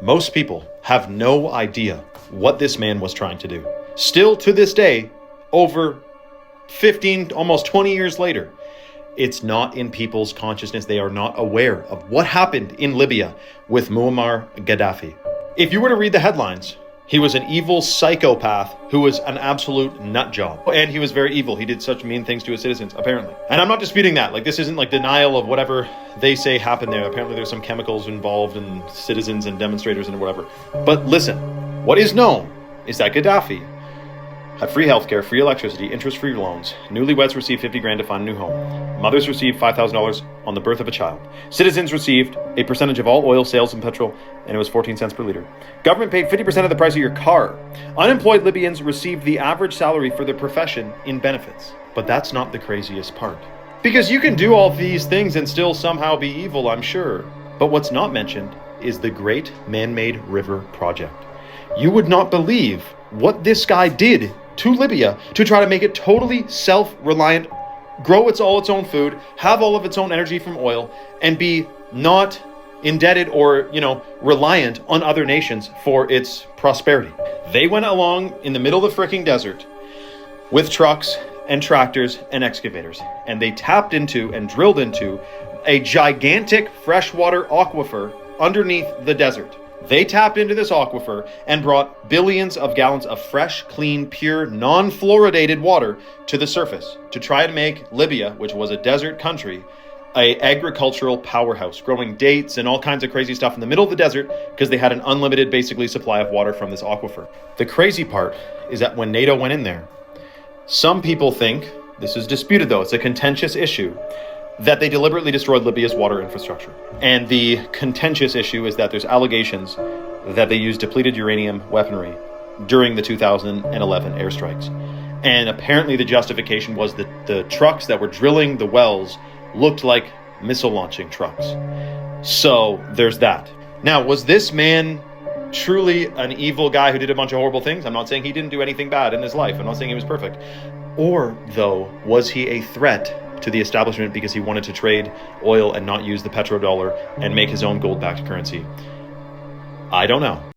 Most people have no idea what this man was trying to do. Still to this day, over 15, almost 20 years later, it's not in people's consciousness. They are not aware of what happened in Libya with Muammar Gaddafi. If you were to read the headlines, he was an evil psychopath who was an absolute nut job. And he was very evil. He did such mean things to his citizens, apparently. And I'm not disputing that. Like, this isn't like denial of whatever they say happened there. Apparently there's some chemicals involved in citizens and demonstrators and whatever. But listen, what is known is that Gaddafi had free healthcare, free electricity, interest-free loans. Newlyweds received 50 grand to find a new home. Mothers received $5,000 on the birth of a child. Citizens received a percentage of all oil sales and petrol, and it was 14 cents per liter. Government paid 50% of the price of your car. Unemployed Libyans received the average salary for their profession in benefits. But that's not the craziest part. Because you can do all these things and still somehow be evil, I'm sure. But what's not mentioned is the Great Man-Made River Project. You would not believe what this guy did to Libya to try to make it totally self-reliant, grow all its own food, have all of its own energy from oil, and be not indebted or, reliant on other nations for its prosperity. They went along in the middle of the freaking desert with trucks and tractors and excavators, and they tapped into and drilled into a gigantic freshwater aquifer underneath the desert. They tapped into this aquifer and brought billions of gallons of fresh, clean, pure, non-fluoridated water to the surface to try and make Libya, which was a desert country, an agricultural powerhouse, growing dates and all kinds of crazy stuff in the middle of the desert because they had an unlimited, basically, supply of water from this aquifer. The crazy part is that when NATO went in there, some people think, this is disputed though, it's a contentious issue, that they deliberately destroyed Libya's water infrastructure. And the contentious issue is that there's allegations that they used depleted uranium weaponry during the 2011 airstrikes. And apparently the justification was that the trucks that were drilling the wells looked like missile launching trucks. So there's that. Now, was this man truly an evil guy who did a bunch of horrible things? I'm not saying he didn't do anything bad in his life. I'm not saying he was perfect. Or, though, was he a threat to the establishment because he wanted to trade oil and not use the petrodollar and make his own gold-backed currency? I don't know.